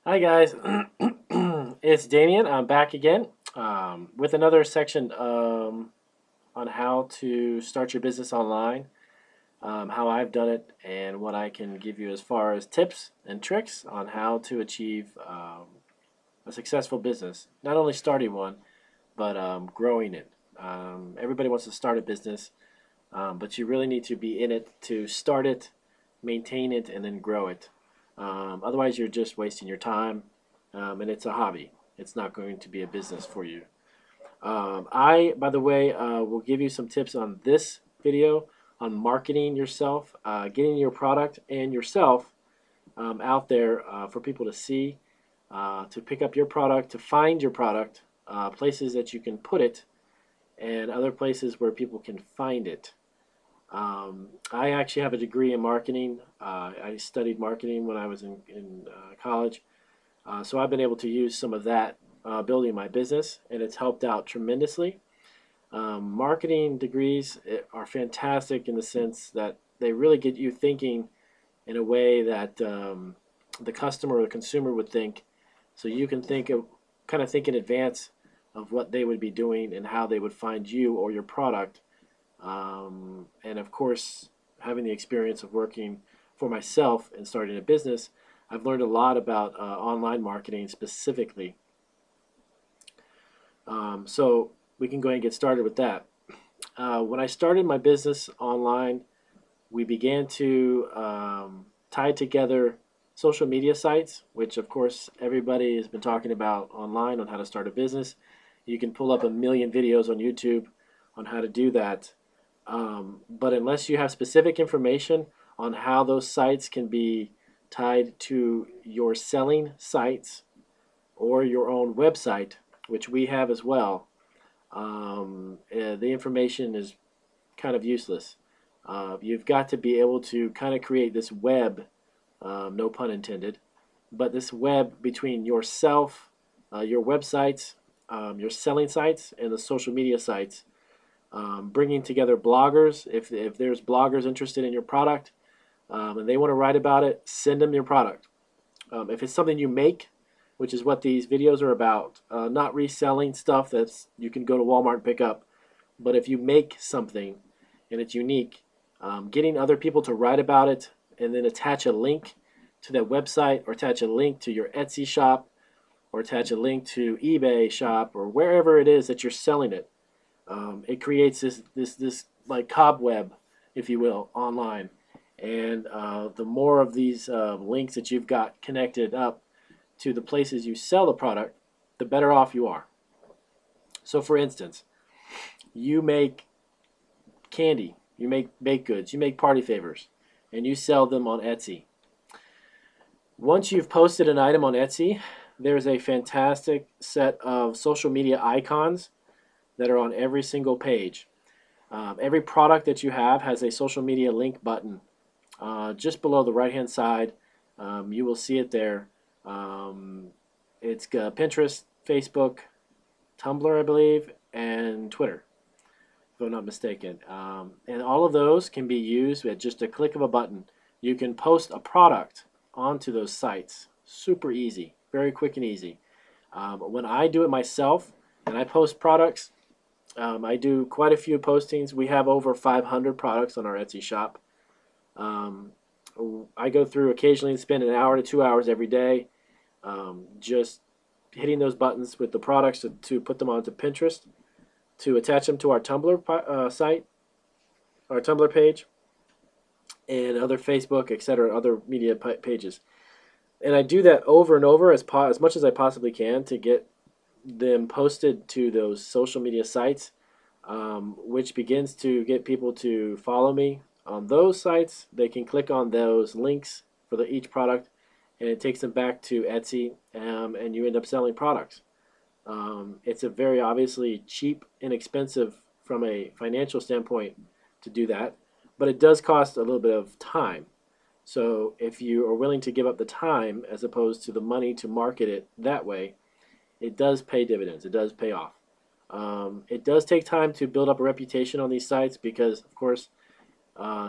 Hi guys, it's Damien. I'm back again with another section on how to start your business online, how I've done it, and what I can give you as far as tips and tricks on how to achieve a successful business. Not only starting one, but growing it. Everybody wants to start a business, but you really need to be in it to start it, maintain it, and then grow it. Otherwise, you're just wasting your time, and it's a hobby. It's not going to be a business for you. By the way, will give you some tips on this video on marketing yourself, getting your product and yourself out there for people to see, to pick up your product, to find your product, places that you can put it, and other places where people can find it. I actually have a degree in marketing. I studied marketing when I was in college. So I've been able to use some of that building my business, and it's helped out tremendously. Marketing degrees are fantastic in the sense that they really get you thinking in a way that the customer or the consumer would think. So you can think in advance of what they would be doing and how they would find you or your product. And of course, having the experience of working for myself and starting a business, I've learned a lot about online marketing specifically. So we can go ahead and get started with that. When I started my business online, we began to tie together social media sites, which of course everybody has been talking about online on how to start a business. You can pull up a million videos on YouTube on how to do that. But unless you have specific information on how those sites can be tied to your selling sites or your own website, which we have as well, the information is kind of useless. You've got to be able to kind of create this web, no pun intended, but this web between yourself, your websites, your selling sites, and the social media sites. Bringing together bloggers. If there's bloggers interested in your product and they want to write about it, send them your product. If it's something you make, which is what these videos are about, not reselling stuff that's you can go to Walmart and pick up, but if you make something and it's unique, getting other people to write about it and then attach a link to that website or attach a link to your Etsy shop or attach a link to eBay shop or wherever it is that you're selling it. It creates this like cobweb, if you will, online. And the more of these links that you've got connected up to the places you sell the product, the better off you are. So, for instance, you make candy, you make baked goods, you make party favors, and you sell them on Etsy. Once you've posted an item on Etsy, there's a fantastic set of social media icons that are on every single page. Every product that you have has a social media link button just below the right hand side. You will see it there. It's Pinterest, Facebook, Tumblr, I believe, and Twitter, if I'm not mistaken. And all of those can be used at just a click of a button. You can post a product onto those sites. Super easy, very quick and easy. When I do it myself and I post products, I do quite a few postings. We have over 500 products on our Etsy shop. Um, I go through occasionally and spend an hour to 2 hours every day just hitting those buttons with the products to put them onto Pinterest, to attach them to our Tumblr site, our Tumblr page, and other Facebook, etc., other media pages. And I do that over and over as much as I possibly can to get them posted to those social media sites, which begins to get people to follow me on those sites. They can click on those links for each product, and it takes them back to Etsy, and you end up selling products. It's a very obviously cheap, inexpensive from a financial standpoint to do that, but it does cost a little bit of time. So if you are willing to give up the time as opposed to the money to market it that way, it does pay dividends. It does pay off. It does take time to build up a reputation on these sites because, of course,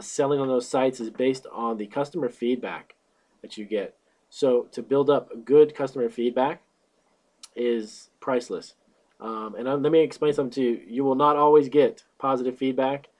selling on those sites is based on the customer feedback that you get. So to build up good customer feedback is priceless. Let me explain something to you. You will not always get positive feedback,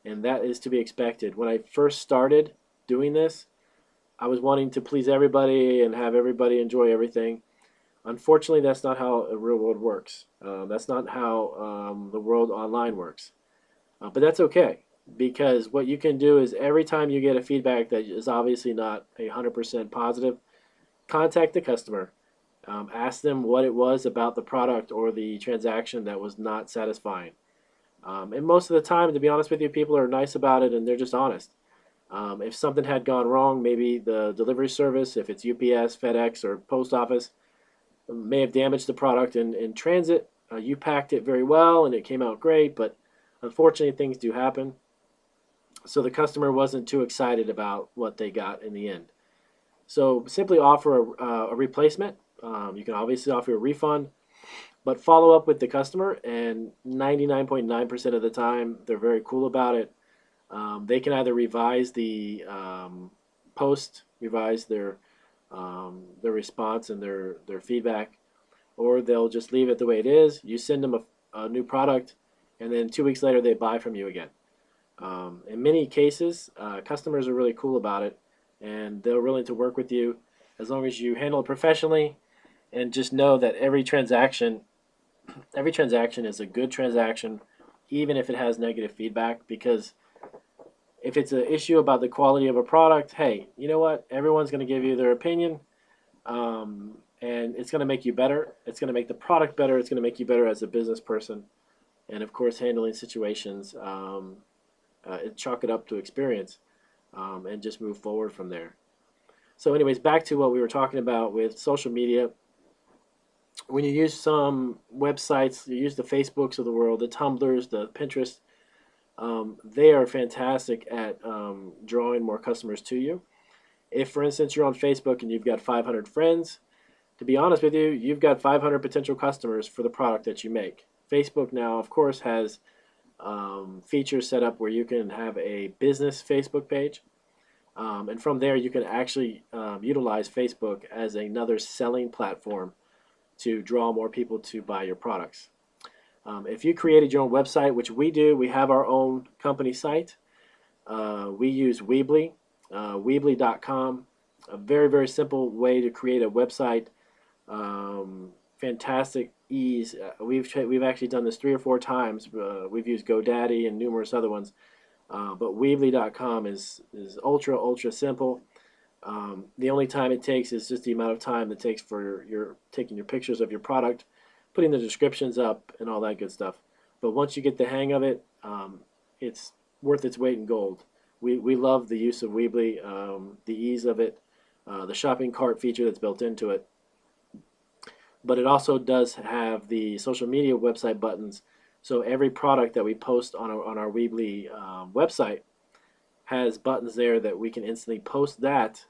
and that is to be expected. When I first started doing this, I was wanting to please everybody and have everybody enjoy everything. Unfortunately, that's not how the real world works. That's not how the world online works. But that's okay, because what you can do is every time you get a feedback that is obviously not 100% positive, contact the customer. Ask them what it was about the product or the transaction that was not satisfying. And most of the time, to be honest with you, people are nice about it and they're just honest. If something had gone wrong, maybe the delivery service, if it's UPS, FedEx, or post office, may have damaged the product in transit. You packed it very well and it came out great, but unfortunately, things do happen. So the customer wasn't too excited about what they got in the end. So simply offer a replacement. You can obviously offer a refund, but follow up with the customer, and 99.9% of the time, they're very cool about it. They can either revise the post, revise their response and their feedback, or they'll just leave it the way it is. You send them a new product, and then 2 weeks later, they buy from you again. In many cases, customers are really cool about it, and they're willing to work with you as long as you handle it professionally. And just know that every transaction is a good transaction, even if it has negative feedback. Because if it's an issue about the quality of a product, hey, you know what? Everyone's going to give you their opinion, and it's going to make you better. It's going to make the product better. It's going to make you better as a business person, and of course, handling situations. Chalk it up to experience, and just move forward from there. So anyways, back to what we were talking about with social media. When you use some websites, you use the Facebooks of the world, the Tumblrs, the Pinterest, they are fantastic at drawing more customers to you. If, for instance, you're on Facebook and you've got 500 friends, to be honest with you, you've got 500 potential customers for the product that you make. Facebook now, of course, has features set up where you can have a business Facebook page. And from there, you can actually utilize Facebook as another selling platform to draw more people to buy your products. If you created your own website, which we do, we have our own company site. We use Weebly, Weebly.com, a very, very simple way to create a website. Fantastic ease. We've actually done this 3 or 4 times. We've used GoDaddy and numerous other ones. But Weebly.com is ultra simple. The only time it takes is just the amount of time it takes for your taking your pictures of your product, putting the descriptions up, and all that good stuff. But once you get the hang of it, it's worth its weight in gold. We love the use of Weebly, the ease of it, the shopping cart feature that's built into it. But it also does have the social media website buttons. So every product that we post on our Weebly website has buttons there that we can instantly post that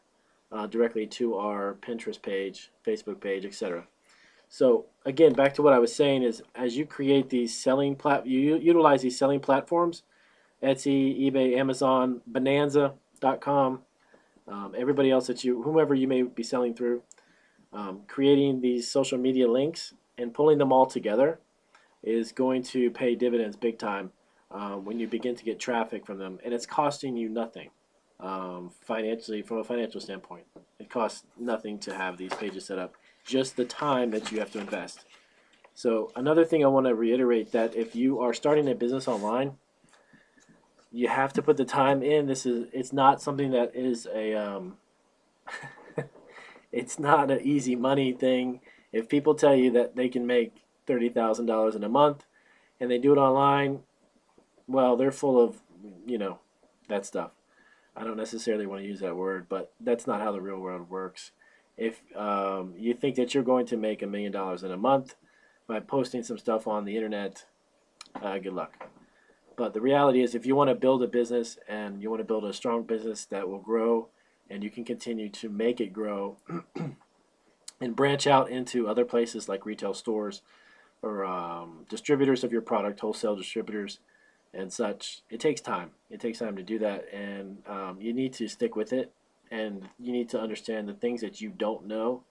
directly to our Pinterest page, Facebook page, etc. So again, back to what I was saying is, as you create these you utilize these selling platforms, Etsy, eBay, Amazon, Bonanza.com, everybody else whomever you may be selling through, creating these social media links and pulling them all together is going to pay dividends big time when you begin to get traffic from them, and it's costing you nothing financially. From a financial standpoint, it costs nothing to have these pages set up, just the time that you have to invest. So another thing I want to reiterate, that if you are starting a business online, you have to put the time in. It's not something that is a it's not an easy money thing. If people tell you that they can make $30,000 in a month and they do it online, well, they're full of, that stuff. I don't necessarily want to use that word, but that's not how the real world works. If you think that you're going to make $1 million in a month by posting some stuff on the internet, good luck. But the reality is, if you want to build a business and you want to build a strong business that will grow and you can continue to make it grow and branch out into other places like retail stores or distributors of your product, wholesale distributors and such, it takes time. It takes time to do that, and you need to stick with it and you need to understand the things that you don't know.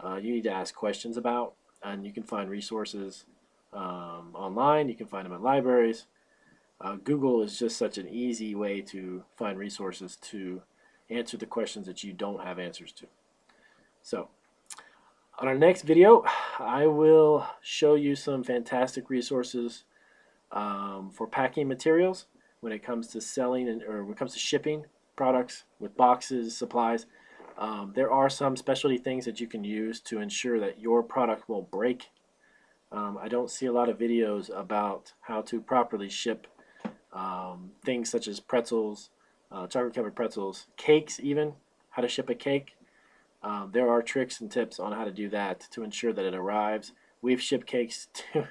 You need to ask questions about, and you can find resources online. You can find them at libraries. Google is just such an easy way to find resources to answer the questions that you don't have answers to. So, on our next video, I will show you some fantastic resources for packing materials when it comes to selling or when it comes to shipping products with boxes, supplies. There are some specialty things that you can use to ensure that your product won't break. I don't see a lot of videos about how to properly ship things such as pretzels, chocolate covered pretzels, cakes even, how to ship a cake. There are tricks and tips on how to do that to ensure that it arrives. We've shipped cakes to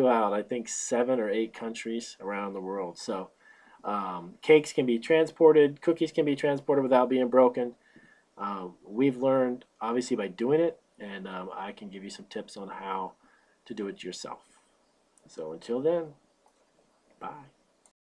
about, I think, 7 or 8 countries around the world. So cakes can be transported, cookies can be transported without being broken. We've learned obviously by doing it, and I can give you some tips on how to do it yourself. So until then, bye.